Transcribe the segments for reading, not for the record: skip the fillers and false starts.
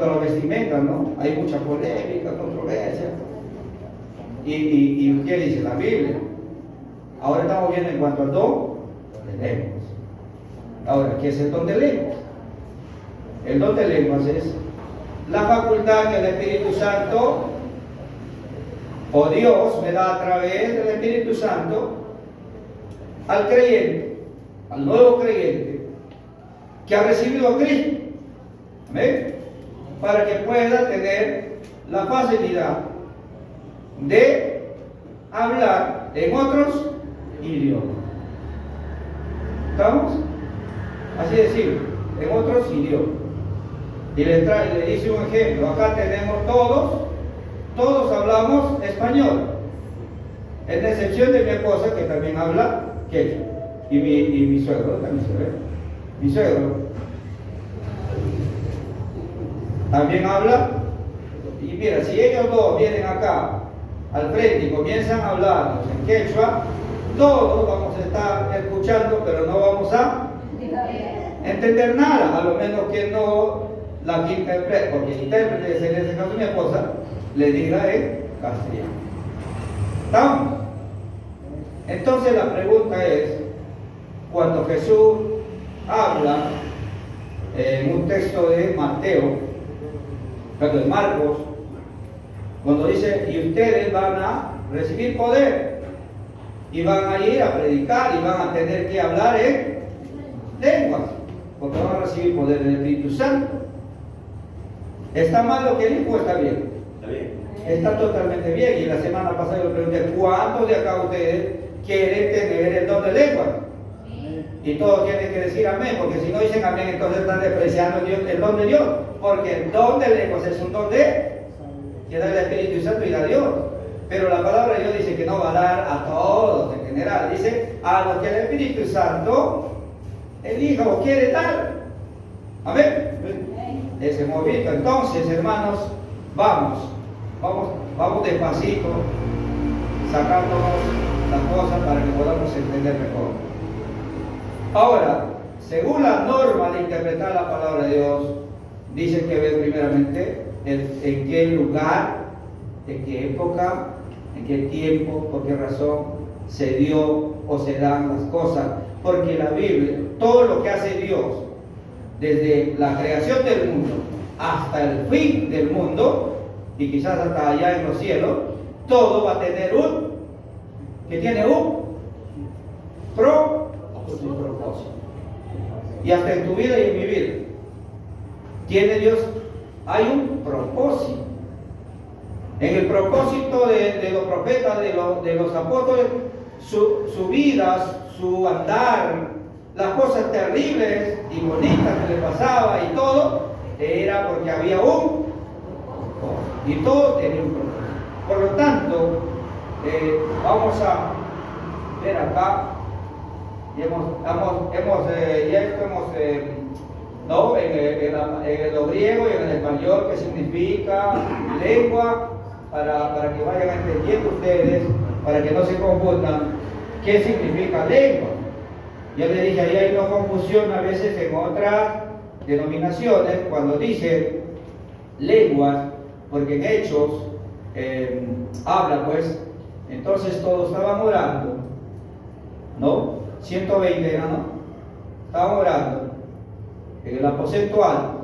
cuanto a la vestimenta, ¿no? Hay mucha polémica, controversia. ¿Y qué dice la Biblia? Ahora estamos viendo en cuanto al don de lenguas. Ahora, ¿qué es el don de lenguas? El don de lenguas es la facultad que el Espíritu Santo o Dios me da a través del Espíritu Santo al creyente, al nuevo creyente que ha recibido a Cristo. ¿Amén? Para que pueda tener la facilidad de hablar en otros idiomas. ¿Estamos? Así decir, en otros idiomas. Y le dice un ejemplo. Acá tenemos todos hablamos español, en excepción de mi esposa que también habla quechua, y mi suegro también se ve. Mi suegro también habla. Y mira, si ellos dos vienen acá al frente y comienzan a hablar en quechua, todos vamos a estar escuchando, pero no vamos a entender nada, a lo menos que no la que interprete, porque el intérprete es en ese caso mi esposa, le diga en castellano. ¿Estamos? Entonces la pregunta es, cuando Jesús habla en un texto de Marcos, cuando dice, y ustedes van a recibir poder, y van a ir a predicar, y van a tener que hablar en lenguas, porque van a recibir poder del Espíritu Santo. ¿Está mal lo que dijo o está bien? Está bien. Está totalmente bien. Y la semana pasada yo le pregunté, ¿cuántos de acá ustedes quieren tener el don de lengua? Y todos tienen que decir amén, porque si no dicen amén, entonces están despreciando el don de Dios. Porque el don de lenguas es un don que da el Espíritu Santo y da Dios. Pero la palabra de Dios dice que no va a dar a todos en general. Dice a los que el Espíritu Santo elija o quiere dar. Amén. Ese movimiento. Entonces, hermanos, vamos despacito, sacándonos las cosas para que podamos entender mejor. Ahora, según la norma de interpretar la palabra de Dios, dice que ver primeramente en qué lugar, en qué época, en qué tiempo, por qué razón se dio o se dan las cosas. Porque la Biblia, todo lo que hace Dios, desde la creación del mundo hasta el fin del mundo, y quizás hasta allá en los cielos, todo va a tener que tiene un propósito. Y hasta en tu vida y en mi vida, tiene Dios, hay un propósito. En el propósito de los profetas, de los apóstoles, su vida, su andar, las cosas terribles y bonitas que le pasaba y todo, era porque había y todo tenía un propósito. Por lo tanto, vamos a ver acá, ¿no? En lo griego y en el español, que significa lengua, para que vayan entendiendo ustedes, para que no se confundan, qué significa lengua. Ya le dije, ahí hay una confusión a veces en otras denominaciones, cuando dice lenguas, porque en Hechos habla, pues, entonces todos estaban orando, ¿no? 120 era, ¿no? Estaban orando en el aposento alto.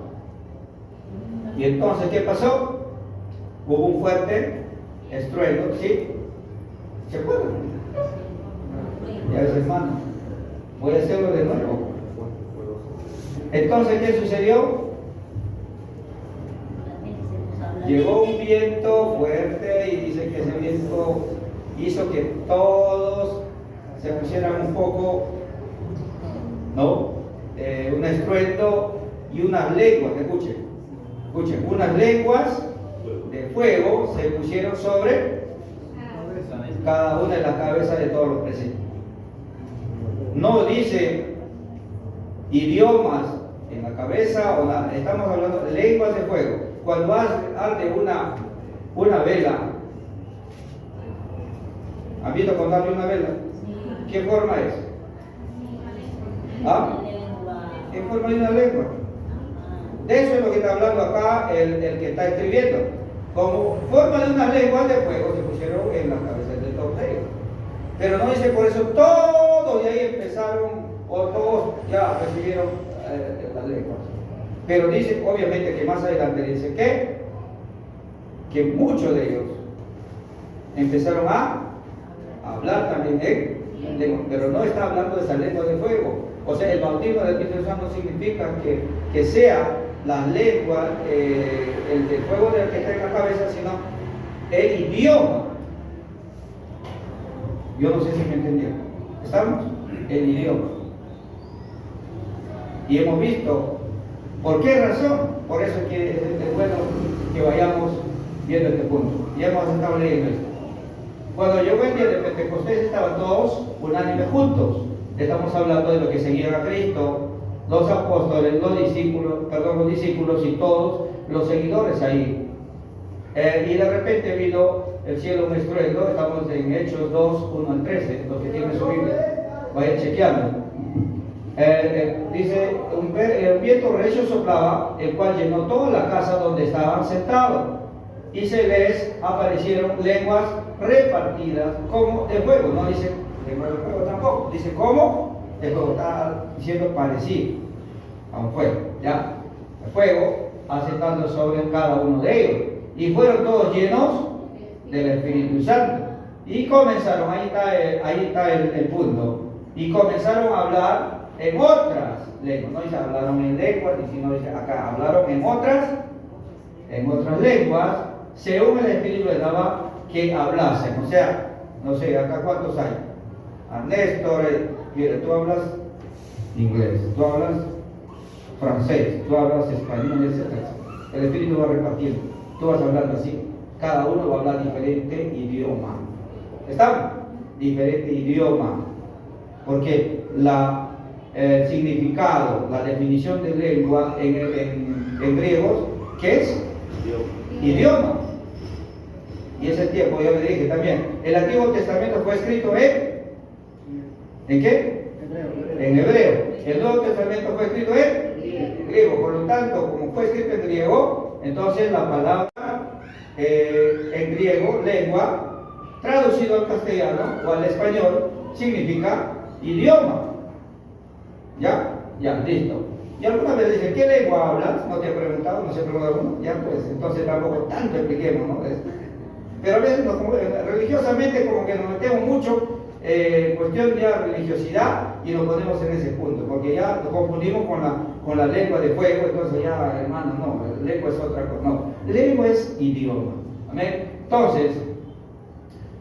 Y entonces, ¿qué pasó? Hubo un fuerte estruendo, ¿sí? ¿Se acuerdan? Ya ves, hermano, voy a hacerlo de nuevo. Entonces, ¿qué sucedió? Llegó un viento fuerte y dice que ese viento hizo que todos se pusieran un poco, ¿no? Un estruendo y unas lenguas, escuchen, unas lenguas de fuego se pusieron sobre cada una de las cabezas de todos los presentes. No dice idiomas en la cabeza, estamos hablando de lenguas de fuego. Cuando arde una vela, ¿han visto cuando arde una vela? ¿Qué forma es? ¿Ah? ¿Qué forma de una lengua? De eso es lo que está hablando acá el que está escribiendo. Como forma de unas lenguas de fuego se pusieron en las cabezas de todos ellos. Pero no dice por eso todos de ahí empezaron o todos ya recibieron las lenguas. Pero dice obviamente que más adelante dice que muchos de ellos empezaron a hablar también en lengua, pero no está hablando de esa lengua de fuego. O sea, el bautismo del Espíritu Santo significa que sea las lenguas, el fuego del que está en la cabeza, sino el idioma. Yo no sé si me entendieron. ¿Estamos? El idioma. Y hemos visto por qué razón. Por eso es que es bueno que vayamos viendo este punto. Ya hemos estado leyendo esto. Cuando llegó el día de Pentecostés estaban todos unánimes juntos. Estamos hablando de los que seguían a Cristo, los apóstoles, los discípulos y todos los seguidores ahí. Y de repente vino el cielo un estruendo. Estamos en Hechos 2, 1 al 13, los que tienen su Biblia, vayan chequeando. Dice, el viento recio soplaba, el cual llenó toda la casa donde estaban sentados, y se les aparecieron lenguas repartidas como de fuego. No dice lengua de fuego tampoco, dice como de fuego. Está diciendo parecido a un fuego, ¿ya? El fuego asentando sobre cada uno de ellos, y fueron todos llenos del Espíritu Santo, y comenzaron, ahí está el punto, y comenzaron a hablar en otras lenguas. No dice hablaron en lenguas, sino dice acá hablaron en otras lenguas, según el Espíritu les daba que hablasen. O sea, no sé, acá cuántos hay. A Néstor, mire, tú hablas inglés, tú hablas francés, tú hablas español, etc. El Espíritu va repartiendo, tú vas hablando así. Cada uno va a hablar diferente idioma. ¿Estamos? Diferente idioma. Porque el significado, la definición de lengua en griego, ¿qué es? Idioma. Y ese tiempo, ya le dije también, el Antiguo Testamento fue escrito ¿en qué? En hebreo. El Nuevo Testamento fue escrito en griego. Por lo tanto, como fue escrito en griego, entonces la palabra en griego, lengua, traducido al castellano o al español, significa idioma. ¿Ya? Ya, listo. Y alguna vez dicen, ¿qué lengua hablas? ¿No te he preguntado? ¿No se pregunta uno? Ya, pues, entonces tampoco tanto expliquemos, ¿no? Pero a veces religiosamente como que nos metemos mucho cuestión de la religiosidad y nos ponemos en ese punto, porque ya lo confundimos con la lengua de fuego. Entonces ya, hermano, no, lengua es otra cosa. No, lengua es idioma. Amén. Entonces,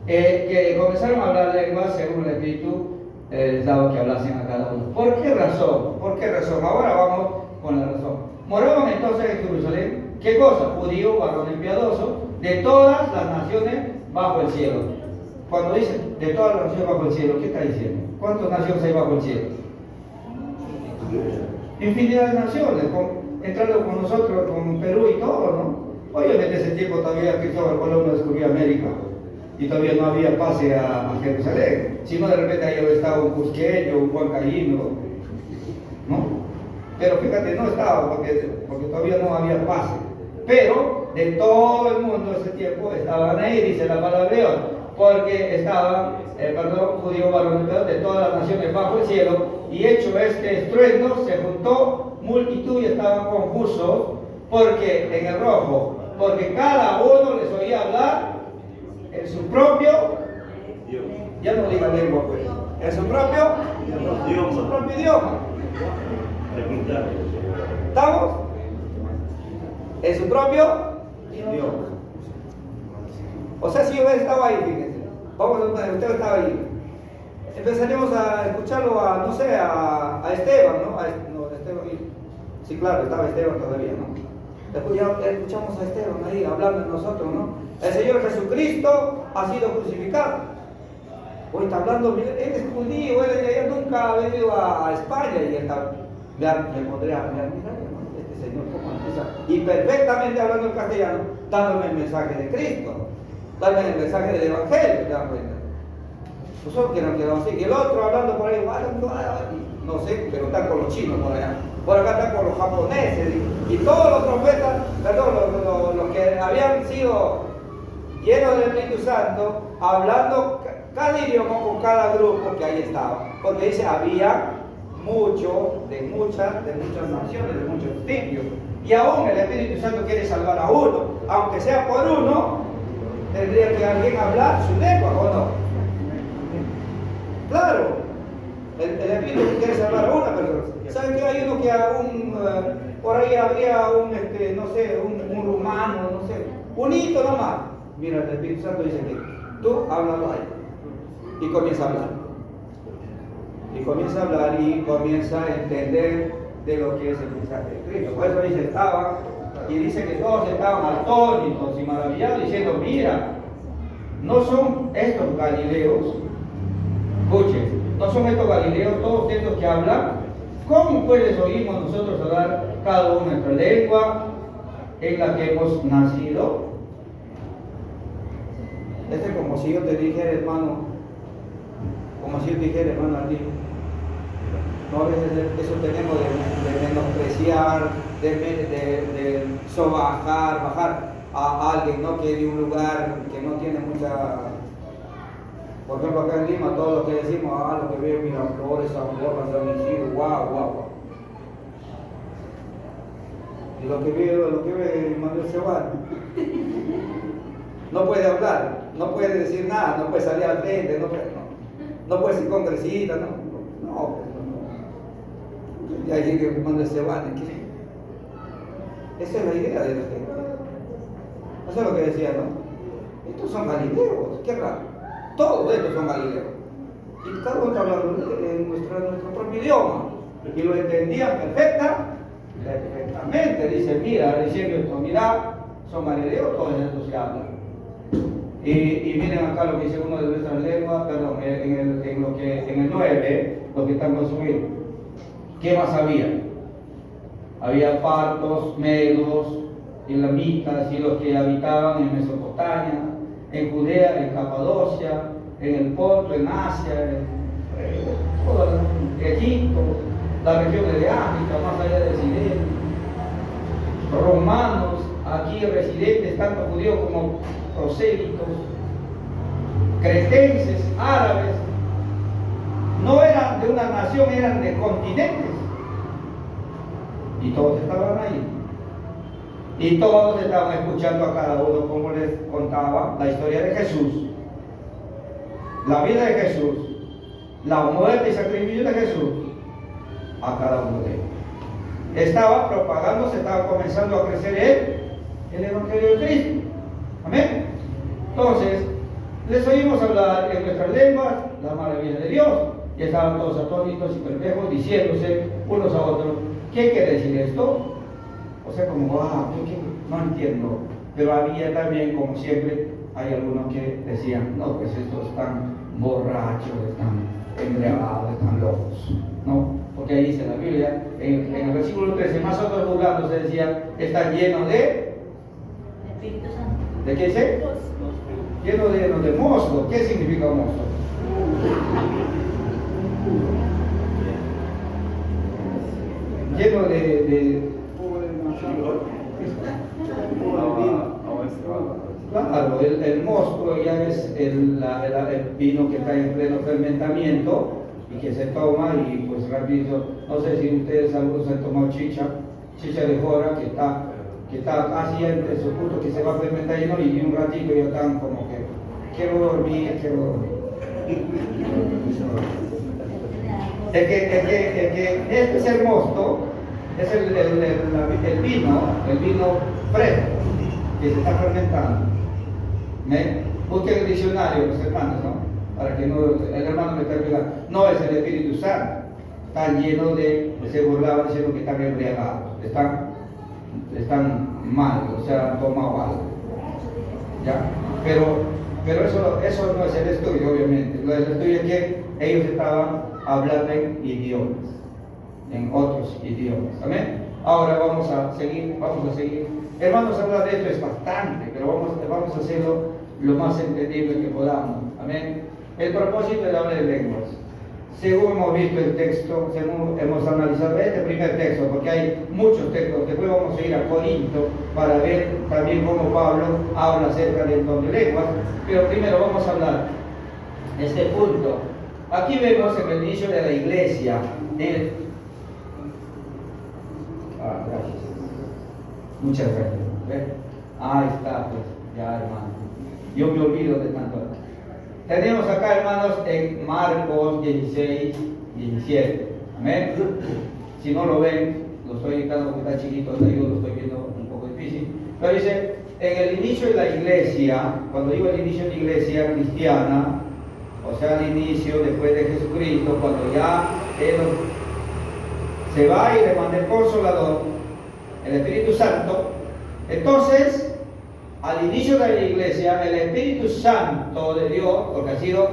que comenzaron a hablar lenguas según el Espíritu les daba que hablasen a cada uno. ¿Por qué razón? ¿Por qué razón? Ahora vamos con la razón. Moraban entonces en Jerusalén, ¿qué cosa? Judío, varón piadoso, de todas las naciones bajo el cielo. Cuando dice de todas las naciones bajo el cielo, ¿qué está diciendo? ¿Cuántas naciones hay bajo el cielo? Infinidad de naciones, entrando con nosotros, con Perú y todo, ¿no? Obviamente ese tiempo todavía Cristóbal Colón no descubrió América y todavía no había pase a Jerusalén. Si no, de repente ahí estaba un cusqueño, un huancaíno, ¿no? Pero fíjate, no estaba porque todavía no había pase. Pero de todo el mundo ese tiempo estaban ahí, dice la palabra de Dios, porque estaban, judíos, varones de todas las naciones bajo el cielo, y hecho este estruendo, se juntó multitud y estaban confusos, porque en el rojo, porque cada uno les oía hablar en su propio, ya no diga lengua, pues, en su propio idioma. ¿Estamos? En su propio idioma. O sea, si yo estaba ahí, fíjense. Vamos a suponer, usted estaba ahí. Empezaremos a escucharlo a Esteban, ¿no? Esteban, sí, claro, estaba Esteban todavía, ¿no? Después ya escuchamos a Esteban ahí hablando de nosotros, ¿no? El Señor Jesucristo ha sido crucificado. Hoy está hablando, él es judío, él nunca ha venido a España y está, le pondré a mirar, este Señor cómo empieza, y perfectamente hablando en castellano, dándome el mensaje de Cristo, dándome el mensaje del Evangelio, ¿te dan cuenta? Nosotros que nos quedamos así, y el otro hablando por ahí, no sé, pero están con los chinos por allá. por acá están con los japoneses, y todos los profetas, perdón, los que habían sido llenos del Espíritu Santo, hablando cada idioma con cada grupo que ahí estaba, porque dice, había de muchas naciones, de muchos sitios, y aún el Espíritu Santo quiere salvar a uno, aunque sea por uno, tendría que alguien hablar su lengua, ¿o no? Claro, el Espíritu quiere salvar a una persona. ¿Saben que hay uno que aún, por ahí habría no sé, un rumano, no sé, un hito nomás? Mira, el Espíritu Santo dice que tú háblalo ahí, y comienza a hablar. Y comienza a hablar y comienza a entender de lo que es el mensaje de Cristo. Por eso dice, y dice que todos estaban atónitos y maravillados, diciendo, mira, no son estos galileos, escuchen, no son estos galileos, todos estos que hablan. ¿Cómo pues oímos nosotros hablar cada uno nuestra lengua en la que hemos nacido? Es como si yo te dijera, hermano, a ti, no, a veces eso tenemos de menospreciar, de sobajar, bajar a alguien, ¿no? Que de un lugar que no tiene mucha. Por ejemplo, acá en Lima, todo lo que decimos, lo que veo, Miraflores, San Borja, San Isidro, guau. Y lo que ve Manuel Cebal, no puede hablar, no puede decir nada, no puede salir al frente, no puede ser congresista, no. Y ahí que Manuel Cebal, esa es la idea de la gente. Eso es lo que decía, ¿no? Estos son galileos, qué raro. Todos estos son galileos. Y cada uno está hablando en nuestro propio idioma. Y lo entendían perfectamente. Dice, mira, diciendo esto, mira, son galileos, todos estos se hablan. Y miren acá lo que dice uno de nuestras lenguas, perdón, en el 9, lo que están consumiendo. ¿Qué más había? Había partos, medos, elamitas y los que habitaban en Mesopotamia, en Judea, en Capadocia, en el Ponto, en Asia, en Egipto, las regiones de África, más allá del Sirene, romanos, aquí residentes, tanto judíos como prosélitos, cretenses, árabes, no eran de una nación, eran de continentes, y todos estaban ahí. Y todos estaban escuchando a cada uno como les contaba la historia de Jesús, la vida de Jesús, la muerte y sacrificio de Jesús, a cada uno de ellos. Estaba propagándose, estaba comenzando a crecer el Evangelio de Cristo. Amén. Entonces, les oímos hablar en nuestras lenguas las maravillas de Dios, y estaban todos atónitos y perplejos, diciéndose unos a otros, ¿qué quiere decir esto? O sea, como, no entiendo. Pero había también, como siempre, hay algunos que decían, no, pues estos están borrachos, están embriagados, están locos. No, porque ahí dice la Biblia, en el versículo 13, más otros burlando se decía, están llenos de Espíritu Santo. ¿De qué dice? Llenos de mosto. ¿Qué significa mosto? Lleno de claro, el mosto ya es el vino que está en pleno fermentamiento y que se toma y pues rapidito, no sé si ustedes algunos han tomado chicha de jora que está casi entre esos puntos que se va fermentando y un ratito ya están como que quiero dormir. Es que este es el mosto, es el vino fresco que se está fermentando. Busquen el diccionario, los hermanos, ¿no? Para que no, el hermano me está explicando. No es el Espíritu Santo, están llenos se burlaban diciendo que están embriagados, están mal, o sea, han tomado algo. ¿Ya? Pero eso no es el estudio, obviamente. Lo del estudio es que ellos estaban hablando en idiomas, en otros idiomas. ¿Amén? Ahora vamos a seguir. Hermanos, hablar de esto es bastante, pero vamos a hacerlo lo más entendible que podamos. Amén. El propósito de hablar de lenguas. según hemos visto el texto, según hemos analizado este primer texto, porque hay muchos textos, después vamos a ir a Corinto para ver también cómo Pablo habla acerca del don de lenguas, pero primero vamos a hablar de este punto. Aquí vemos en el inicio de la iglesia, gracias. Muchas gracias. ¿Ves? Ahí está, pues, ya hermano. Yo me olvido de tanto. Tenemos acá, hermanos, en Marcos 16, 17. Amén. Si no lo ven, lo estoy indicando porque está chiquito, yo lo estoy viendo un poco difícil. Pero dice, en el inicio de la iglesia, cuando digo el inicio de la iglesia cristiana, o sea, el inicio después de Jesucristo, cuando ya Él se va y le manda el Consolador, el Espíritu Santo, entonces, al inicio de la iglesia, el Espíritu Santo de Dios, porque ha sido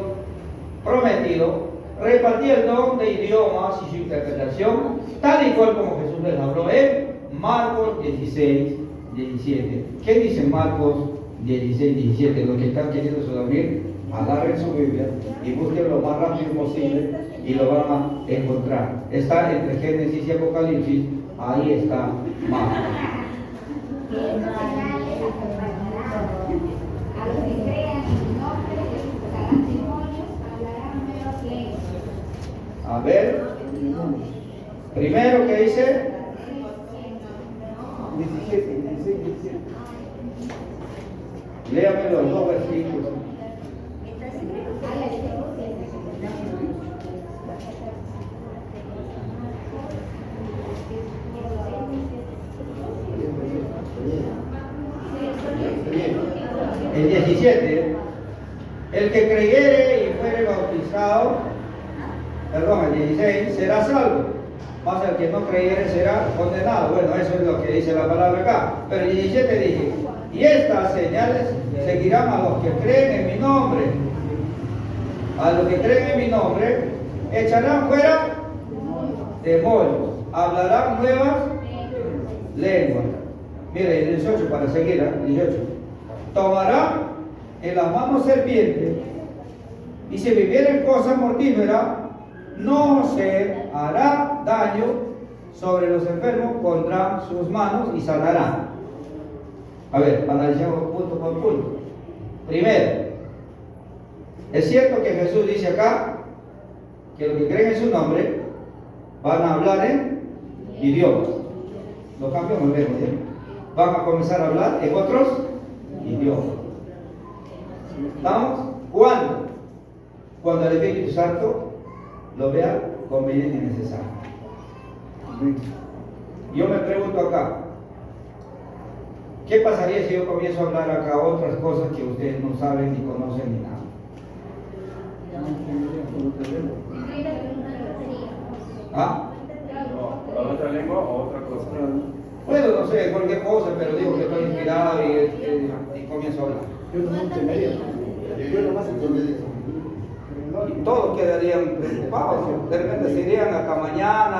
prometido, repartía el don de idiomas y su interpretación, tal y cual como Jesús les habló en Marcos 16, 17. ¿Qué dice Marcos 16, 17? Los que están queriendo dormir, agarren su Biblia y busquen lo más rápido posible y lo van a encontrar. Está entre Génesis y Apocalipsis, ahí está Marcos. A los que crean en mi nombre, darán demonios, hablarán nuevas lenguas. A ver, primero que dice 17, 16, 17. Léame los dos versículos. El 17, el que creyere y fuere bautizado, el 16, será salvo, mas el que no creyere será condenado. Bueno, eso es lo que dice la palabra acá. Pero el 17 dice, y estas señales seguirán a los que creen en mi nombre. A los que creen en mi nombre, echarán fuera demonios, hablarán nuevas lenguas. Mire, el 18 para seguir, 18. Tomarán en las manos serpientes, y si vivieren cosas mortíferas, no se hará daño sobre los enfermos, pondrán sus manos y sanarán. A ver, analicemos punto por punto. Primero, es cierto que Jesús dice acá que los que creen en su nombre van a hablar en idiomas. Lo cambiamos, ¿no? Van a comenzar a hablar en otros idiomas. ¿Estamos? ¿Cuándo? Cuando el Espíritu Santo lo vea conveniente y necesario. Yo me pregunto acá, ¿qué pasaría si yo comienzo a hablar acá otras cosas que ustedes no saben ni conocen ni nada? ¿Ah? ¿A otra lengua o otra cosa? Bueno, no sé, cualquier cosa, pero digo que estoy inspirado y comienzo a hablar. Yo no entendería. Yo nomás entendería. Y todos quedarían preocupados. De repente se irían hasta mañana.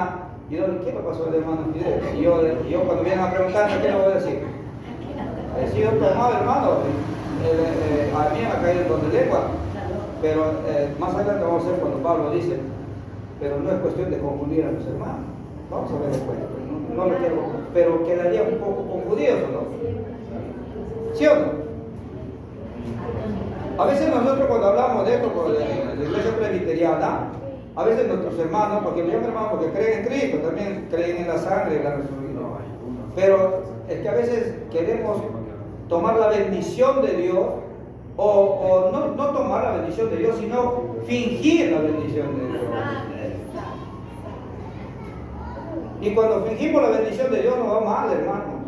¿Y qué me pasó al hermano Fidel? Y yo cuando vienen a preguntarme, ¿qué le voy a decir? He sido tomado, hermano. A mí me ha caído el don de lengua. Pero más adelante vamos a ver cuando Pablo dice, pero no es cuestión de confundir a los hermanos. Vamos a ver después. No lo quiero, pero quedaría un poco confundidos, ¿o no? ¿Sí o no? A veces nosotros cuando hablamos de esto con la iglesia presbiteriana, a veces nuestros hermanos, porque yo llamo hermanos porque creen en Cristo, también creen en la sangre y la resurrección. Pero es que a veces queremos tomar la bendición de Dios, o no tomar la bendición de Dios, sino fingir la bendición de Dios. Y cuando fingimos la bendición de Dios nos va mal, hermano.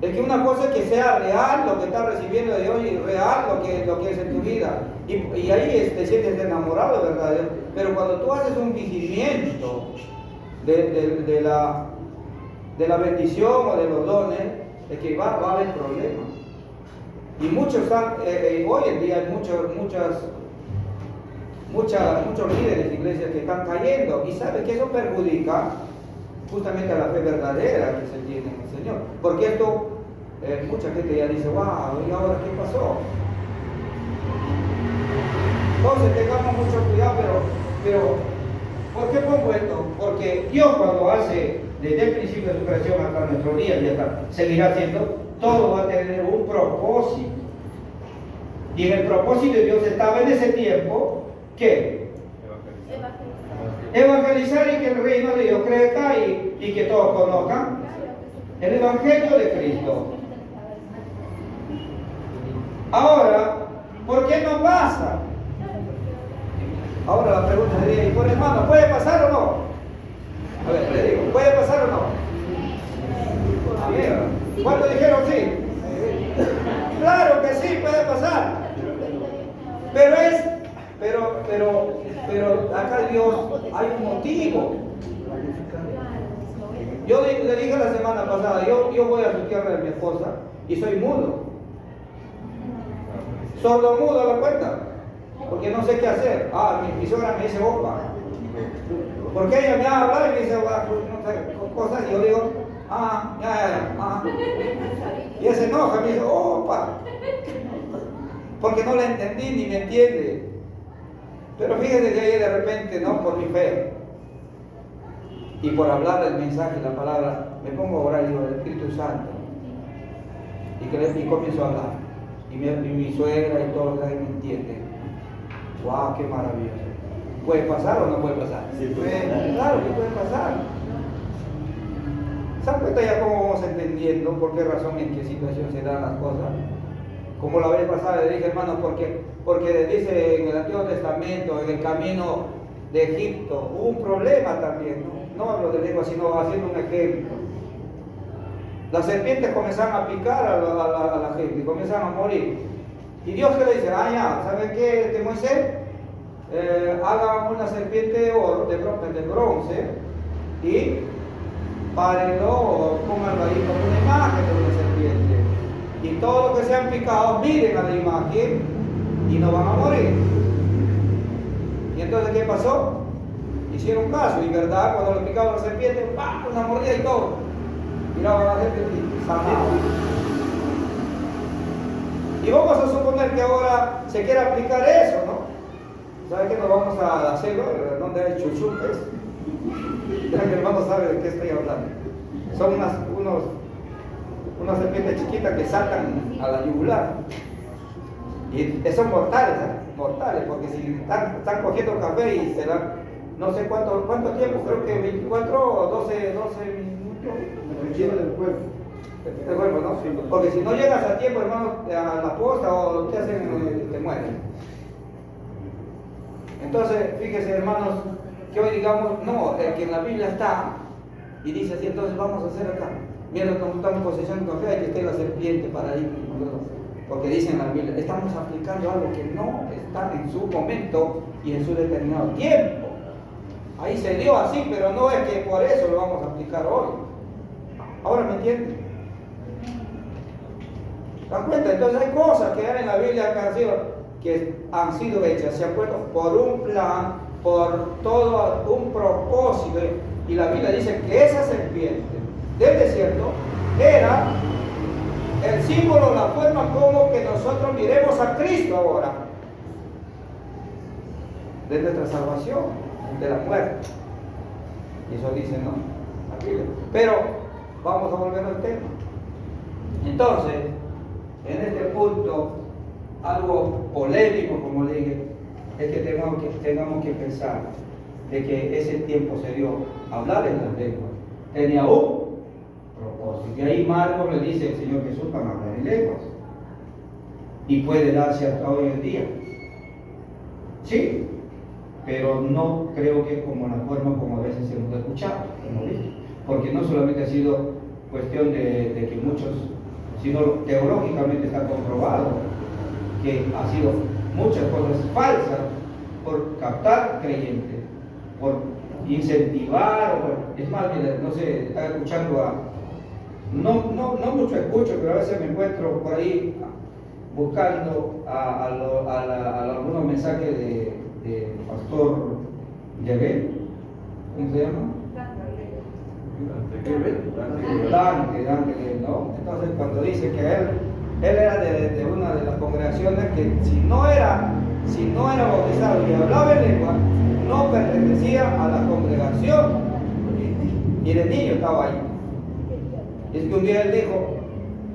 Es que una cosa es que sea real lo que estás recibiendo de Dios y real lo que es en tu vida. Y ahí te sientes enamorado, ¿verdad? Pero cuando tú haces un fingimiento de la bendición o de los dones, es que va a haber problemas. Y muchos están, hoy en día hay muchos líderes de iglesias que están cayendo. Y sabe que eso perjudica justamente a la fe verdadera que se tiene en el Señor. Porque esto, mucha gente ya dice, wow, ¿y ahora qué pasó? Entonces tengamos mucho cuidado, pero ¿por qué pongo esto? Porque Dios cuando hace desde el principio de su creación hasta nuestro día y hasta seguirá haciendo, todo va a tener un propósito. Y en el propósito de Dios estaba en ese tiempo, ¿qué? Evangelizar y que el reino de Dios crezca y que todos conozcan el Evangelio de Cristo. Ahora, ¿por qué no pasa? Ahora la pregunta sería, ¿y por hermano, puede pasar o no? A ver, le digo, ¿puede pasar o no? Bien. ¿Cuántos dijeron sí? Claro que sí, puede pasar. Pero acá Dios hay un motivo. Yo le dije la semana pasada, yo voy a su tierra de mi esposa y soy mudo. Sordo mudo a la cuenta, porque no sé qué hacer. Mi suegra me dice opa. Porque ella me habla y me dice no sé, cosas y yo digo, ya. Y ella se enoja, me dice opa. Porque no la entendí ni me entiende. Pero fíjese que ahí de repente, ¿no? Por mi fe y por hablar el mensaje, la palabra, me pongo a orar y digo, el Espíritu Santo. Y comienzo a hablar. Y mi suegra y todos los que me entienden. ¡Wow! ¡Qué maravilloso! ¿Puede pasar o no puede pasar? Sí, puede. Claro que puede pasar. ¿Se dan cuenta ya cómo vamos entendiendo por qué razón y en qué situación se dan las cosas? Como la vez pasada le dije, hermano, porque dice en el Antiguo Testamento, en el camino de Egipto, hubo un problema también, no hablo de lengua, sino haciendo un ejemplo. Las serpientes comenzaron a picar a la gente y comenzaron a morir. Y Dios que le dice, ya, ¿saben qué, Moisés? Hagan una serpiente de oro, de bronce, y párenlo o pónganlo ahí como una imagen de una serpiente. Y todos los que sean picados miren a la imagen y no van a morir. Y entonces, ¿qué pasó? Hicieron caso, y verdad, cuando lo picaba la serpiente, ¡pam! Una mordida y todo. Miraban a la gente y sanaban. Y vamos a suponer que ahora se quiere aplicar eso, ¿no? ¿Sabe qué nos vamos a hacerlo? ¿Dónde hay chuchupes? Ya mi hermano sabe de qué estoy hablando. Son unas serpientes chiquitas que saltan a la yugular. Y son mortales, mortales, porque si están cogiendo café y se dan, no sé cuánto tiempo, creo que 24 o 12 minutos. Del cuerpo. El cuerpo, ¿no? Porque si no llegas a tiempo, hermano, a la posta o te hacen, te mueren. Entonces, fíjese, hermanos, que hoy digamos, no, que en la Biblia está, y dice así, entonces vamos a hacer acá. Mira, cuando estamos cosechando café, hay que esté la serpiente para ir, porque dice en la Biblia, estamos aplicando algo que no está en su momento y en su determinado tiempo. Ahí se dio así, pero no es que por eso lo vamos a aplicar hoy. Ahora me entienden. ¿Se dan cuenta? Entonces hay cosas que hay en la Biblia que han sido hechas, ¿se acuerdan? Por un plan, por todo un propósito. Y la Biblia dice que esa serpiente del desierto era el símbolo, la forma como que nosotros miremos a Cristo ahora, de nuestra salvación, de la muerte. Y eso dice, ¿no? La Biblia. Pero vamos a volver al tema. Entonces, en este punto, algo polémico, como le dije, es que tengamos que pensar de que ese tiempo se dio a hablar en las lenguas. Tenía un propósito. Y ahí Marcos le dice al Señor Jesús para hablar en lenguas. Y puede darse hasta hoy en día. Sí, pero no creo que como la forma como a veces hemos escuchado, porque no solamente ha sido cuestión de que muchos, sino teológicamente está comprobado que ha sido muchas cosas falsas por captar creyentes, por incentivar, es más, mira, no sé, estaba escuchando no mucho escucho, pero a veces me encuentro por ahí buscando algunos mensajes de Pastor Yabel, ¿cómo se llama? Dante, ¿no? Entonces cuando dice que él era de una de las congregaciones que si no era si no era bautizado y hablaba en lengua, no pertenecía a la congregación. Y el niño estaba ahí. Es que un día él dijo,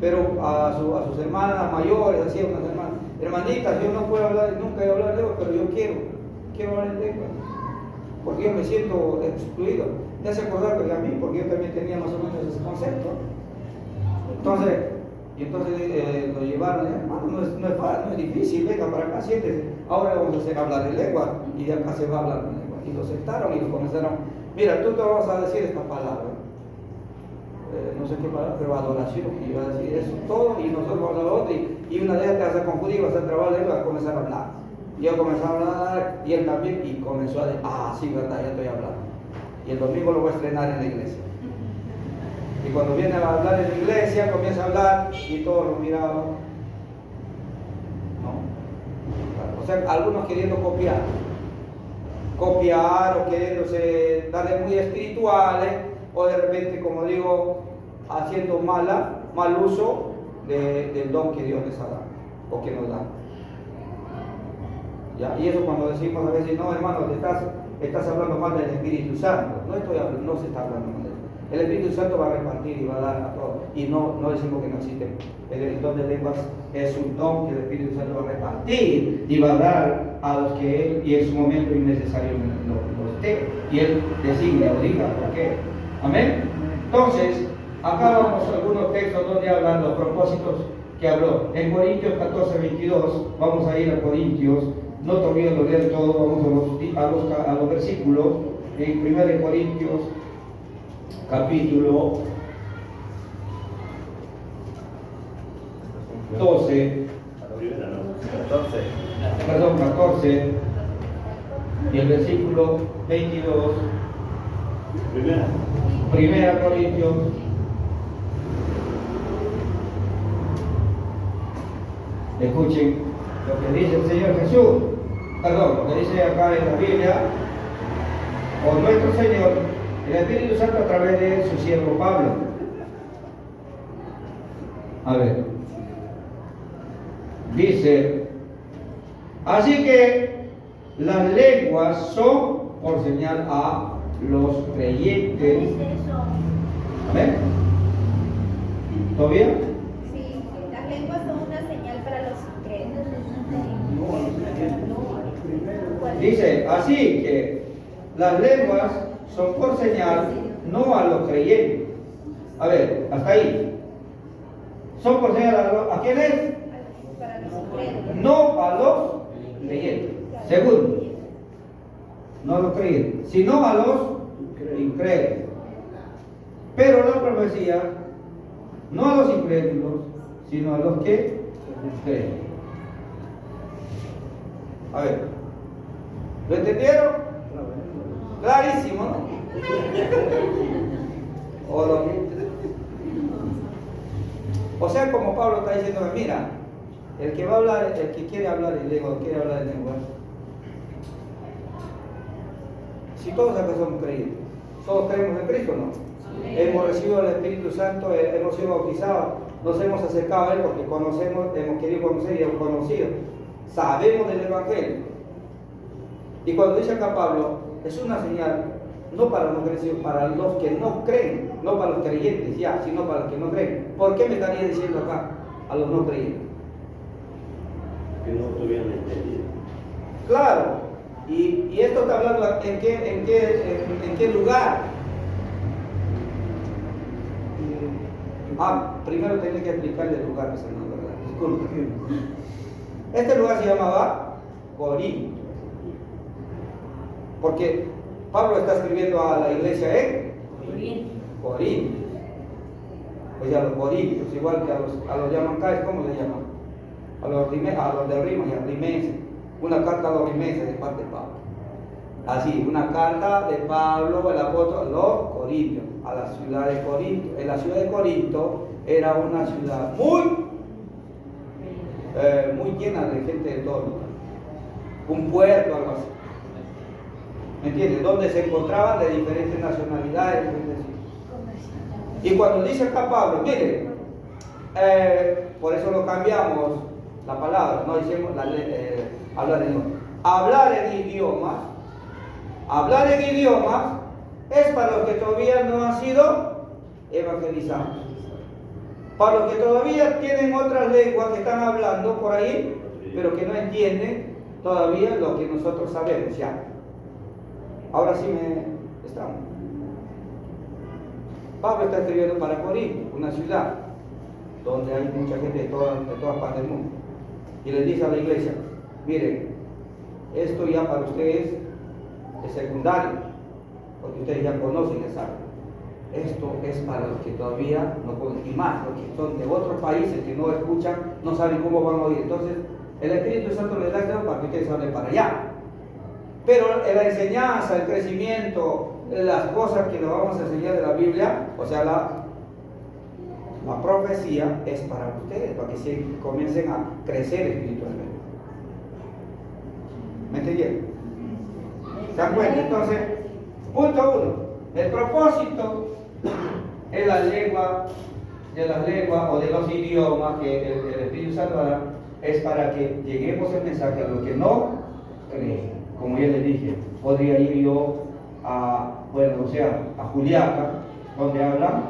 pero a sus hermanas mayores, así unas hermanas, hermanitas, yo no puedo hablar, nunca he hablado en lengua, pero yo quiero hablar en lengua, porque yo me siento excluido. Me hace acordar que a mí, porque yo también tenía más o menos ese concepto. Entonces lo llevaron, hermano, no es fácil, no es difícil, venga para acá, siéntese. Ahora vamos a hacer hablar en lengua, y de acá se va a hablar en lengua. Y lo sentaron y lo comenzaron, mira, tú te vas a decir esta palabra. No sé qué palabra, pero adoración, y va a decir eso todo, y nosotros vamos a hablar otra, y una de ellas te vas a confundir, vas a trabar la lengua, vas a comenzar a hablar. Y yo comencé a hablar, y él también, y comenzó a decir, sí, verdad, ya estoy hablando. Y el domingo lo voy a estrenar en la iglesia. Y cuando viene a hablar en la iglesia, comienza a hablar, y todos lo miraban. ¿No? O sea, algunos queriendo copiar o queriéndose darle muy espirituales, o de repente, como digo, haciendo mal uso del don que Dios les ha dado o que nos da. ¿Ya? Y eso cuando decimos a veces, no hermano, estás hablando mal del Espíritu Santo. No se está hablando mal de él. El Espíritu Santo va a repartir y va a dar a todos. Y no decimos que no existe. El don de lenguas es un don que el Espíritu Santo va a repartir y va a dar a los que Él, y en su momento innecesario lo esté, y Él designe o diga por qué. Amén. Entonces, acá vamos a algunos textos donde hablan los propósitos que habló. En Corintios 14:22, vamos a ir a Corintios, no te olvides de leer todo, vamos a los versículos. En 1 Corintios, capítulo 12, 14, y el versículo 22. Primera Corintios, escuchen lo que dice el Señor Jesús, lo que dice acá en la Biblia, o nuestro Señor, el Espíritu Santo a través de su siervo Pablo. A ver, dice, así que las lenguas son por señal a los creyentes. ¿Amén? ¿Todo bien? Sí, las lenguas son una señal para los creyentes. Dice, así que las lenguas son por señal, no a los creyentes. A ver, hasta ahí. Son por señal ¿a quiénes? Para los creyentes. No a los creyentes. Segundo, no a los creyentes, sino a los incrédulos. Pero la profecía, no a los incrédulos, sino a los que creen. A ver, ¿lo entendieron? Clarísimo, ¿no? O sea, como Pablo está diciendo, mira, el que va a hablar, el que quiere hablar en lengua, quiere hablar en lengua. Si todos acá somos creyentes, todos creemos en Cristo, ¿no? Sí. Hemos recibido el Espíritu Santo, hemos sido bautizados, nos hemos acercado a Él porque conocemos, hemos querido conocer y hemos conocido. Sabemos del Evangelio. Y cuando dice acá Pablo, es una señal, no para los creyentes, para los que no creen, no para los creyentes ya, sino para los que no creen. ¿Por qué me estaría diciendo acá a los no creyentes? Que no tuvieron entendido. Claro. Y esto está hablando en qué lugar. Primero tenía que explicarle el lugar, ¿verdad? Disculpe. Este lugar se llamaba Corinto. Porque Pablo está escribiendo a la iglesia en Corinto. Pues a los corintios, igual que a los llaman, ¿cómo le llaman? A los de Rima y a rimenses. Una carta a los rimenses de parte de Pablo. Así, una carta de Pablo, el apóstol, a los corintios, a la ciudad de Corinto. En la ciudad de Corinto era una ciudad muy llena de gente de todo lugar. Un puerto, algo así. ¿Me entiendes? Donde se encontraban de diferentes nacionalidades. Y cuando dice acá Pablo, mire, por eso lo cambiamos la palabra, no decimos hablar en idioma. Hablar en idiomas es para los que todavía no han sido evangelizados. Para los que todavía tienen otras lenguas que están hablando por ahí, pero que no entienden todavía lo que nosotros sabemos ya. Ahora sí estamos. Pablo está escribiendo para Corinto, una ciudad donde hay mucha gente de todas partes del mundo. Y les dice a la iglesia, miren, esto ya para ustedes es secundario, porque ustedes ya conocen esa área. Esto es para los que todavía no conocen, y más, los que son de otros países que no escuchan, no saben cómo van a oír. Entonces, el Espíritu Santo les da claro para que ustedes hablen para allá. Pero la enseñanza, el crecimiento, las cosas que nos vamos a enseñar de la Biblia, o sea, la profecía es para ustedes, para que se comiencen a crecer espiritualmente. ¿Me entendieron? ¿Se dan cuenta? Entonces, punto 1. El propósito es la lengua, de las lenguas o de los idiomas que el Espíritu Santo da, es para que lleguemos el mensaje a los que no creen. Como ya les dije, podría ir yo a Juliaca, donde hablan.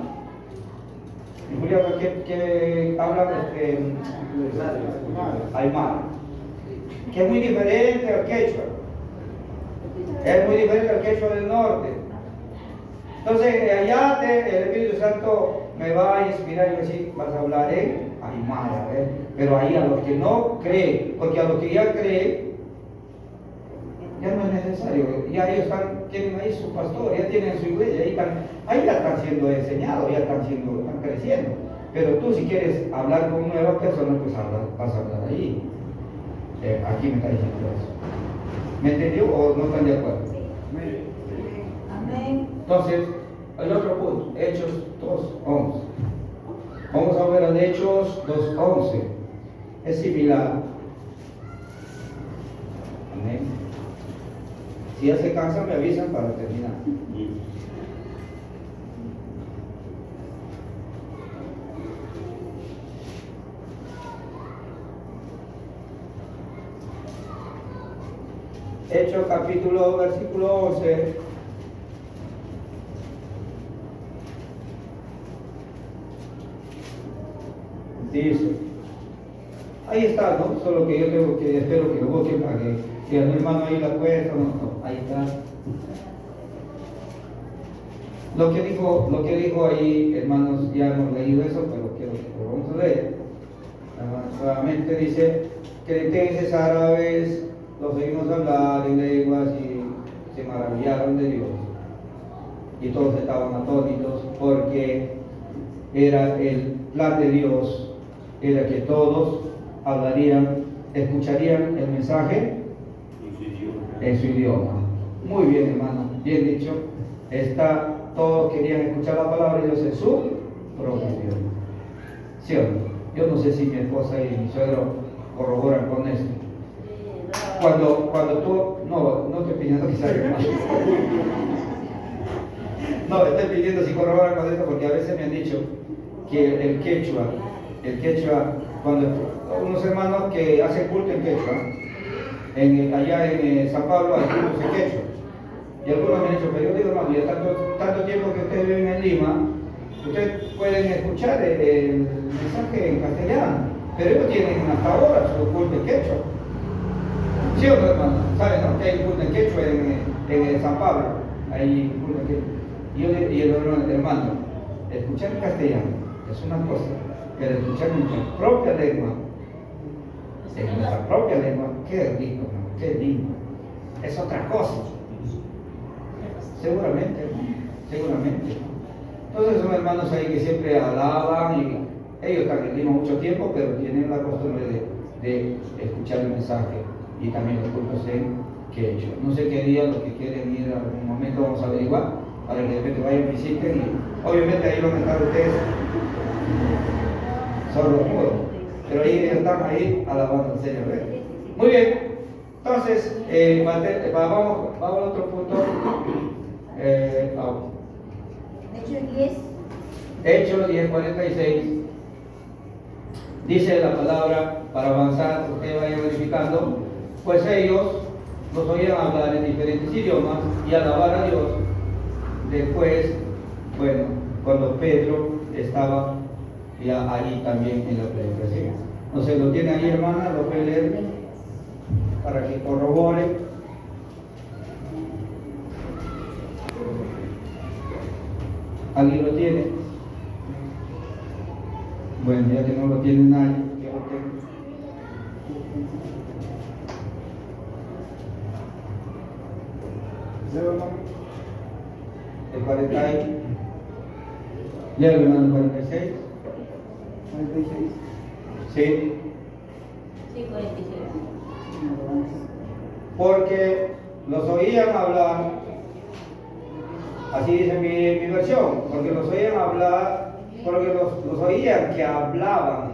En Juliaca, ¿qué hablan? Aymara. Que es muy diferente al quechua. Es muy diferente al quechua del norte. Entonces, allá el Espíritu Santo me va a inspirar y va a decir, vas a hablar en Aymara, pero ahí a los que no creen, porque a los que ya creen, ya no es necesario, ya ellos tienen ahí su pastor, ya tienen su iglesia, ahí ya están siendo enseñados, ya están creciendo. Pero tú si quieres hablar con nuevas personas, pues vas a hablar ahí. Aquí me está diciendo eso. ¿Me entendió o no están de acuerdo? Amén. Entonces, el otro punto, Hechos 2:11. Vamos a ver al Hechos 2:11. Es similar. Amén. Si ya se cansan, me avisan para terminar. Hechos capítulo, versículo 11. Dice, ahí está, ¿no? Solo que yo tengo que, espero que lo busquen para que si al hermano ahí la cuesta, no, ahí está. Lo que dijo ahí, hermanos, ya hemos leído eso, pero quiero que lo vamos a leer. Nuevamente dice, cretenses árabes, los oímos hablar en lenguas y se maravillaron de Dios. Y todos estaban atónitos porque era el plan de Dios, era que todos escucharían el mensaje en su idioma. Muy bien, hermano, bien dicho. Todos querían escuchar la palabra de Dios en su propio idioma. ¿Sí o no? Yo no sé si mi esposa y mi suegro corroboran con esto. Cuando tú, no estoy pidiendo que salga más. No, estoy pidiendo si corroboran con esto porque a veces me han dicho que el quechua, cuando unos hermanos que hacen culto en quechua, allá en San Pablo hay cultos en quechua. Y algunos me han dicho, pero yo digo, hermano, ya tanto tiempo que ustedes viven en Lima, ustedes pueden escuchar el mensaje en castellano, pero ellos tienen hasta ahora su culto en quechua. ¿Sí o no, hermano? ¿Saben, no? Que hay culto en quechua en San Pablo. Hay culto en quechua. Y el hermano, escuchar en castellano es una cosa, pero escuchar en nuestra propia lengua, qué rico, hermano, qué lindo. Es otra cosa. Seguramente. Entonces son hermanos ahí que siempre alaban y ellos están en Lima mucho tiempo, pero tienen la costumbre de escuchar el mensaje y también los cultos en quechua. No sé qué día, los que quieren ir a algún momento vamos a averiguar para que de repente vayan, visiten y obviamente ahí van a estar ustedes sordos mudos, pero ahí ellos están ahí alabando al Señor. Muy bien, entonces vamos a otro punto. Hechos 10. Hechos 10:46. Dice la palabra, para avanzar, ustedes vayan verificando, pues ellos los oían hablar en diferentes idiomas y alabar a Dios. Después, bueno, cuando Pedro estaba ya ahí también en la predicación. Entonces, lo tiene ahí, hermana, lo puede leer para que corrobore. ¿Alguien lo tiene? Bueno, ya que no lo tiene nadie, yo lo tengo. ¿Leo, hermano? El 40 ahí. Leo, hermano, el 46. 46. Sí. Sí, 46. Porque los oían hablar, así dice mi versión, porque los oían hablar, porque los oían que hablaban,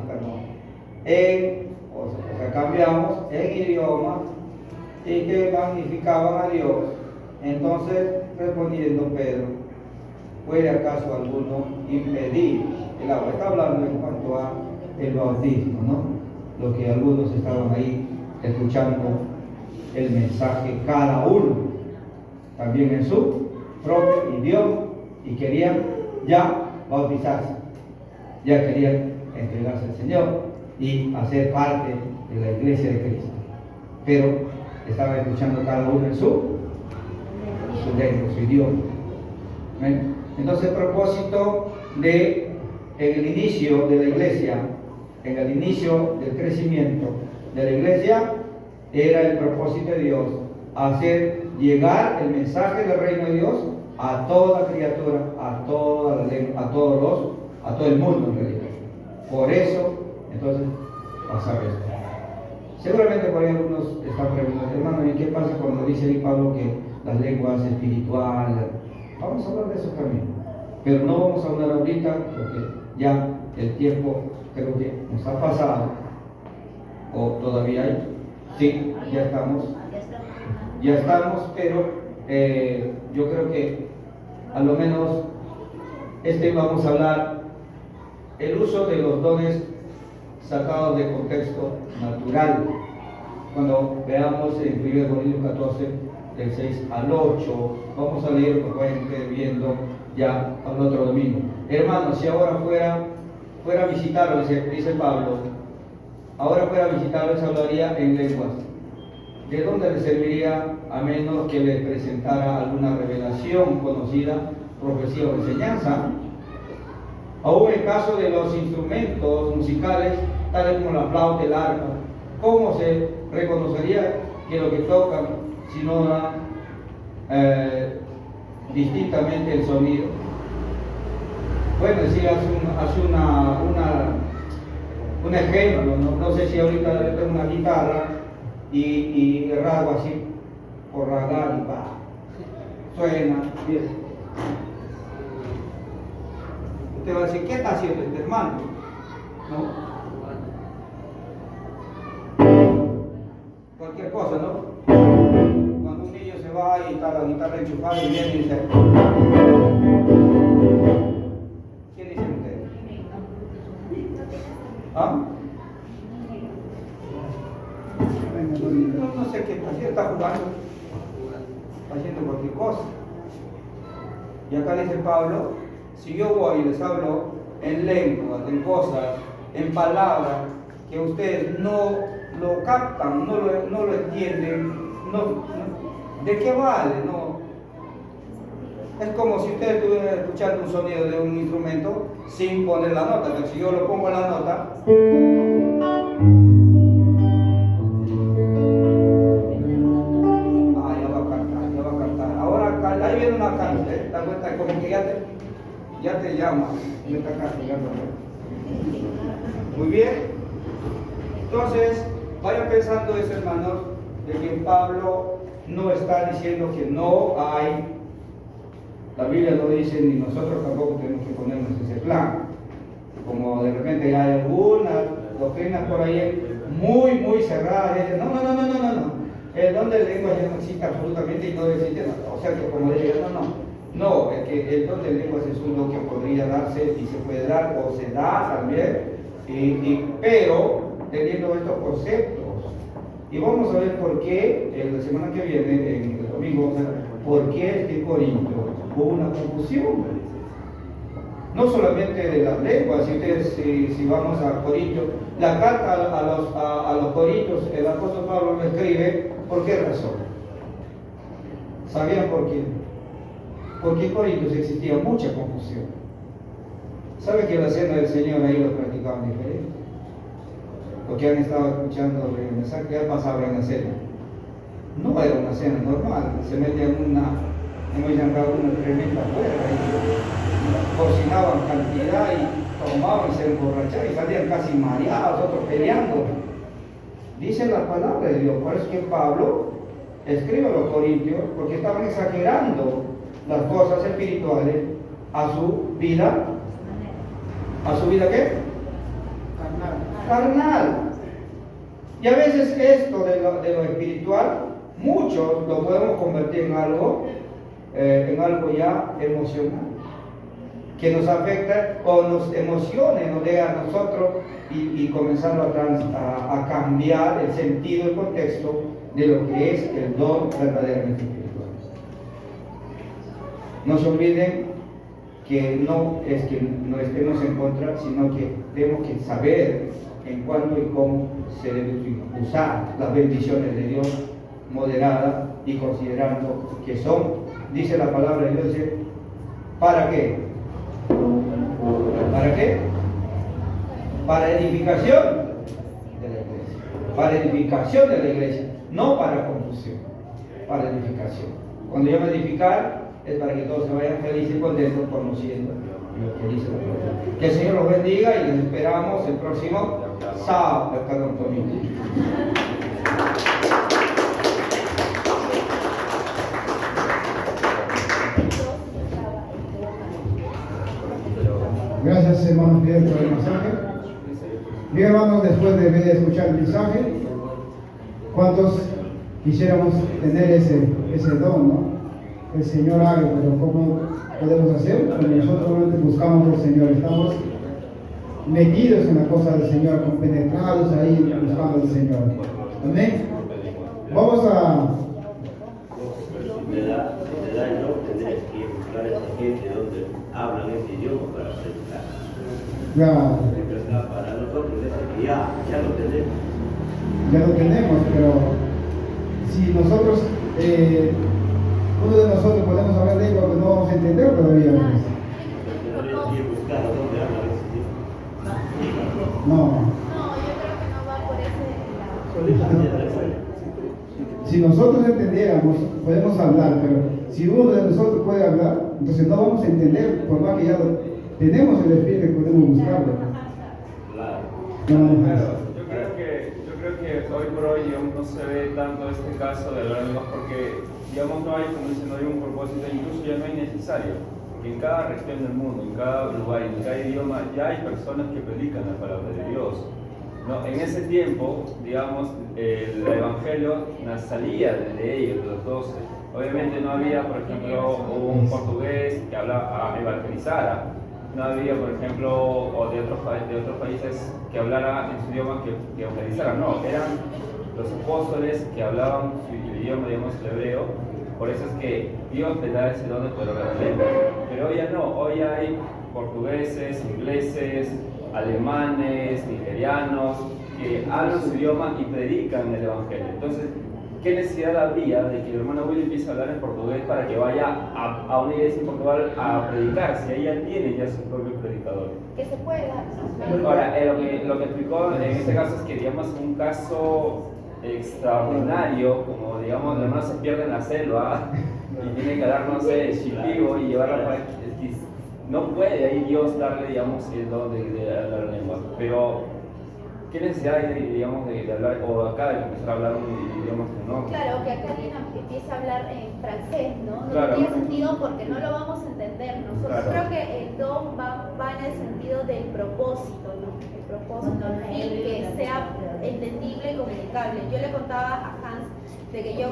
o sea, cambiamos en idioma y que magnificaban a Dios. Entonces, respondiendo Pedro, ¿puede acaso alguno impedir el agua? Está hablando en cuanto a el bautismo, ¿no? Lo que algunos estaban ahí escuchando el mensaje, cada uno también en su propio idioma, y querían ya bautizarse, ya querían entregarse al Señor y hacer parte de la iglesia de Cristo, pero estaban escuchando cada uno en su lengua, su idioma. ¿Ven? Entonces, el propósito de en el inicio de la iglesia, en el inicio del crecimiento de la iglesia, era el propósito de Dios hacer llegar el mensaje del reino de Dios a toda criatura, a toda la lengua, a todo el mundo en realidad. Por eso, entonces, pasa esto. Seguramente por ahí algunos están preguntando, hermano, ¿y qué pasa cuando dice ahí Pablo que las lenguas espirituales? Vamos a hablar de eso también, pero no vamos a hablar ahorita porque ya el tiempo creo que nos ha pasado, o todavía hay. Sí, ya estamos, pero yo creo que a lo menos vamos a hablar el uso de los dones sacados de contexto natural. Cuando veamos en 1 Corintios 14, del 6 al 8, vamos a leer lo que vayan viendo ya al otro domingo. Hermanos, si ahora fuera a visitarlos, dice Pablo, ahora fuera a visitarlos, hablaría en lenguas. ¿De dónde les serviría a menos que les presentara alguna revelación conocida, profecía o enseñanza? Aún en caso de los instrumentos musicales, tales como la flauta, el arpa, ¿cómo se reconocería que lo que tocan si no da distintamente el sonido? Bueno, si hace un ejemplo, no sé si ahorita le tengo una guitarra y rasgo así por rasgar y va, suena bien. Usted va a decir, ¿qué está haciendo este hermano? ¿No? Cualquier cosa, ¿no? Cuando un niño se va y está la guitarra enchufada y viene y dice, ¿quién dice usted? ¿Ah? No sé qué está haciendo, está jugando, está haciendo cualquier cosa. Y acá dice Pablo, si yo voy y les hablo en lenguas, en cosas, en palabras que ustedes no lo captan, no lo entienden, ¿de qué vale? No. Es como si ustedes estuvieran escuchando un sonido de un instrumento sin poner la nota, pero si yo lo pongo en la nota, ya va a cantar. Ahora ahí viene una canción, ¿te das cuenta? Como que ya te llama, me está castigando. Muy bien. Entonces, vayan pensando eso, hermanos, de que Pablo no está diciendo que no hay, la Biblia no dice, ni nosotros tampoco tenemos que ponernos ese plan. Como de repente hay algunas doctrinas por ahí muy cerradas, dicen, no. El don de lengua ya no existe absolutamente y no existe, o sea que como le digo, no, es que el don de lenguas es un don que podría darse y se puede dar o se da también pero teniendo estos conceptos. Y vamos a ver por qué, la semana que viene, el domingo, vamos a ver por qué en Corinto hubo una confusión. No solamente de las lenguas, si vamos a Corinto, la carta a los Corintios, el apóstol Pablo lo escribe, ¿por qué razón? ¿Sabían por qué? Porque en Corintios existía mucha confusión. ¿Sabe que la cena del Señor ahí lo practicaban diferente? Porque han estado escuchando el mensaje que ha pasado en la cena. No era una cena normal, se metían hemos llamado una tremenda puerta y cocinaban cantidad y tomaban y se emborrachaban y salían casi mareados, otros peleando. Dice la palabra de Dios, por eso es que Pablo escribe a los corintios, porque estaban exagerando las cosas espirituales a su vida. ¿A su vida qué? Carnal. Y a veces esto de lo espiritual, muchos lo podemos convertir en algo ya emocional, que nos afecta o nos emocione, nos llega a nosotros y comenzar a cambiar el sentido, el contexto de lo que es el don verdaderamente espiritual. No se olviden que no es que no estemos en contra, sino que tenemos que saber en cuándo y cómo se deben usar las bendiciones de Dios moderadas y considerando que son, dice la palabra de Dios, ¿para qué? ¿Para qué? Para edificación de la iglesia. Para edificación de la iglesia, no para confusión, para edificación. Cuando yo me edificar, es para que todos se vayan felices y contentos conociendo lo que dice la palabra. Que el Señor los bendiga y les esperamos el próximo sábado. Perdón, domingo. Gracias, hermanos Fidel, por el mensaje. Bien, hermanos, después de escuchar el mensaje, ¿cuántos quisiéramos tener ese don, no? El Señor haga, pero ¿cómo podemos hacer? Porque nosotros solamente buscamos al Señor, estamos metidos en la cosa del Señor, compenetrados ahí buscando al Señor. Amén. Vamos a... Me da el no tener que buscar a esa gente donde hablan ese idioma para predicar. Claro. Para nosotros es que ya lo tenemos. Ya lo tenemos, pero si nosotros, uno de nosotros podemos hablar lengua, pues no vamos a entender todavía. Tenemos que buscar a dónde hablan ese idioma. No. No, yo creo que no va por ese lado. Si nosotros entendiéramos, podemos hablar, pero si uno de nosotros puede hablar, entonces no vamos a entender, por más que ya tenemos el espíritu que podemos buscarlo. Claro. No, Claro, yo creo que hoy por hoy digamos, no se ve tanto este caso de hablar lenguas porque digamos no hay, como dicen, no hay un propósito, incluso ya no es necesario, porque en cada región del mundo, en cada lugar, en cada idioma ya hay personas que predican la palabra de Dios. No, en ese tiempo, digamos, el evangelio salía de ellos, de los 12. Obviamente no había, por ejemplo, un portugués que evangelizara. No había, por ejemplo, o de otros países que hablara en su idioma que evangelizara. No, eran los apóstoles que hablaban el idioma, digamos, el hebreo. Por eso es que Dios le da ese don de poder hablar lenguas. Pero hoy ya no, hoy hay portugueses, ingleses, alemanes, nigerianos, que hablan su idioma y predican el evangelio. Entonces, ¿qué necesidad habría de que el hermano Willy empiece a hablar en portugués para que vaya a una iglesia en Portugal a predicar? Si ahí ya tiene ya sus propios predicadores. Que se puede dar. Ahora, lo que explicó en este caso es que, digamos, un caso extraordinario, como, digamos, el hermano se pierde en la selva y tiene que dar, no sé, chipivo y llevarla para... No puede ahí Dios darle, digamos, el don de hablar lengua, pero ¿qué necesidad hay, digamos, de hablar, o acá de empezar a hablar un idioma que no? Claro, que acá alguien empiece a hablar en francés, ¿no? No Claro. tiene sentido porque no lo vamos a entender. Nosotros Claro. creo que el don va en el sentido del propósito, ¿no? El propósito, el fin, que sea entendible y comunicable. Yo le contaba a Hans de que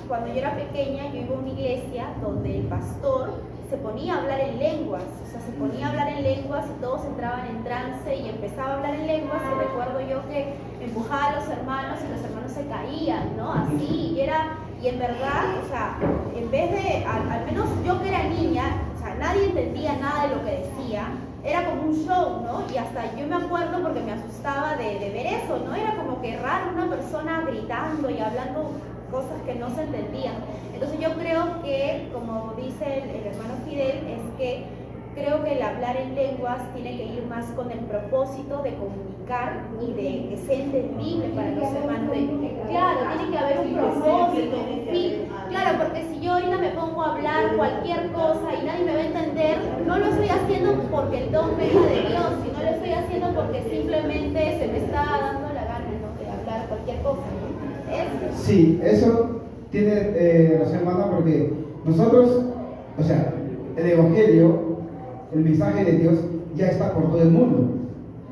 cuando yo era pequeña, yo iba a una iglesia donde el pastor se ponía a hablar en lenguas, o sea, se ponía a hablar en lenguas y todos entraban en trance y empezaba a hablar en lenguas y recuerdo yo que empujaba a los hermanos y los hermanos se caían, ¿no? Así, y en verdad, o sea, en vez de, al menos yo que era niña, o sea, nadie entendía nada de lo que decía, era como un show, ¿no? Y hasta yo me acuerdo porque me asustaba de ver eso, ¿no? Era como que raro una persona gritando y hablando cosas que no se entendían. Entonces yo creo que, como dice el hermano Fidel, es que creo que el hablar en lenguas tiene que ir más con el propósito de comunicar y de que sea entendible para los hermanos. Claro, tiene que haber un propósito, un fin. Claro, porque si yo ahorita me pongo a hablar cualquier cosa y nadie me va a entender, no lo estoy haciendo porque el don venga de Dios, sino lo estoy haciendo porque simplemente se me está dando la gana, ¿no?, de hablar cualquier cosa, ¿no? Sí, eso tiene razón, hermana, porque nosotros, o sea, el Evangelio, el mensaje de Dios ya está por todo el mundo.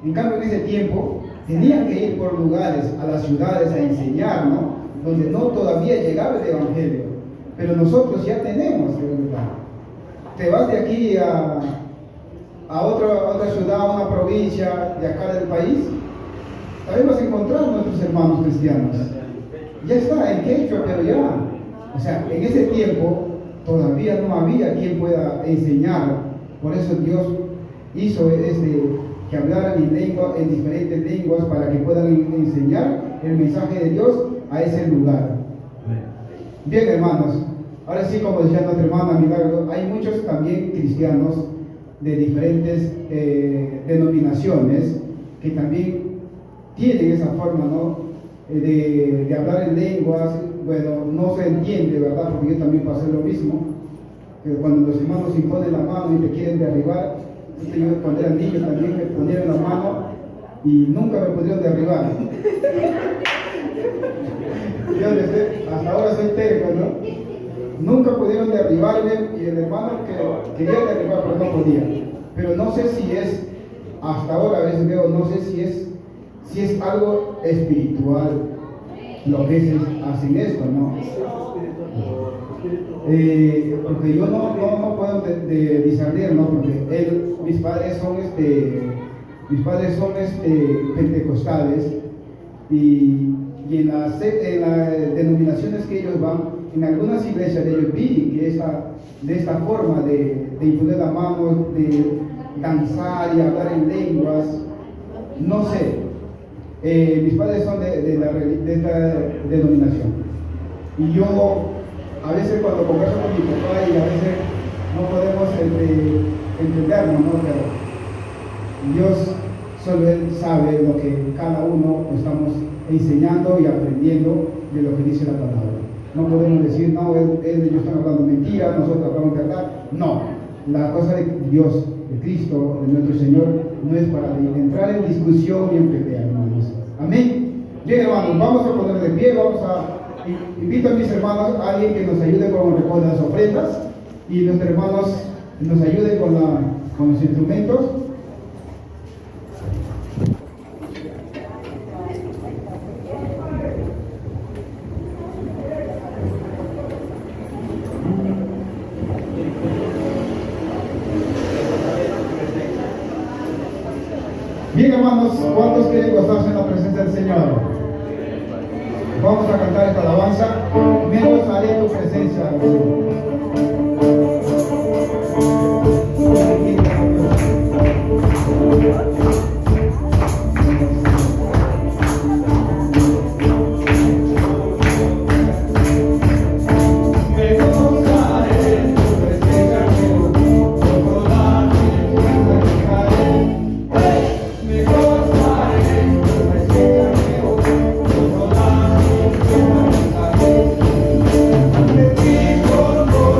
En cambio, en ese tiempo tenían que ir por lugares, a las ciudades a enseñar, ¿no? Donde no todavía llegaba el Evangelio. Pero nosotros ya tenemos el Evangelio. Te vas de aquí a otra ciudad, a una provincia de acá del país, también vas a encontrar a nuestros hermanos cristianos. Ya está, en quechua, pero ya. O sea, en ese tiempo todavía no había quien pueda enseñar. Por eso Dios hizo que hablaran en diferentes lenguas para que puedan enseñar el mensaje de Dios a ese lugar. Bien, hermanos, ahora sí, como decía nuestra hermana Milagro, hay muchos también cristianos de diferentes denominaciones que también tienen esa forma, ¿no?, de hablar en lenguas. Bueno, no se entiende, ¿verdad? Porque yo también pasé lo mismo. Cuando los hermanos imponen la mano y te quieren derribar, yo cuando era niño también me ponieron la mano y nunca me pudieron derribar. Yo hasta ahora soy terco, ¿no? Nunca pudieron derribarme y el hermano que quería derribar pero no podía. Pero no sé si es, hasta ahora a veces veo, no sé si es algo espiritual lo que hacen esto, ¿no? Porque yo no puedo discernir, ¿no? Porque mis padres son pentecostales y en las denominaciones que ellos van, en algunas iglesias de ellos vi que de esta forma de imponer la mano, de danzar y hablar en lenguas, no sé. Mis padres son de esta denominación y yo a veces cuando converso con mi papá y a veces no podemos entendernos, ¿no? Pero Dios solo Él sabe lo que cada uno estamos enseñando y aprendiendo de lo que dice la palabra. No podemos decir, no, ellos están hablando mentira, nosotros hablamos verdad. No, la cosa de Dios, de Cristo, de nuestro Señor, no es para entrar en discusión y en pelea, hermanos. Amén. Bien, hermanos, vamos a poner de pie, invito a mis hermanos, a alguien que nos ayude con las ofrendas y nuestros hermanos nos ayuden con los instrumentos. Bien, hermanos, ¿cuántos quieren gozarse en la presencia del Señor? Vamos a cantar esta alabanza. Me gozaré en tu presencia, Por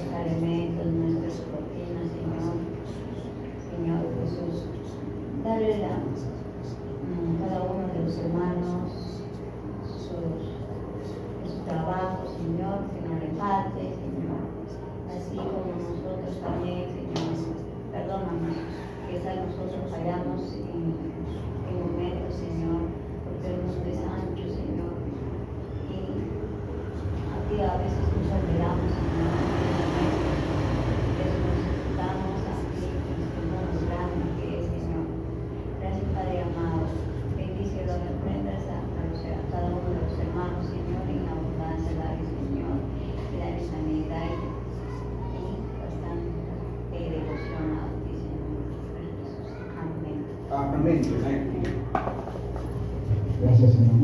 nuestros alimentos, nuestras proteínas, Señor. Señor Jesús, dale cada uno de los hermanos su trabajo, Señor, que no le falte, Señor. Así como nosotros también, Señor, perdónanos, que quizás nosotros fallamos en momentos, Señor, porque el mundo es ancho, Señor. Y aquí a veces nos olvidamos, Señor, que necesitamos aquí en este mundo grande que es, Señor. Gracias, Padre amado. Bendice las ofrendas a cada uno de los hermanos, Señor, en abundancia, dale, Señor, y dale sanidad y bastante devoción a ti, Señor. Amén. Amén. Gracias, Señor.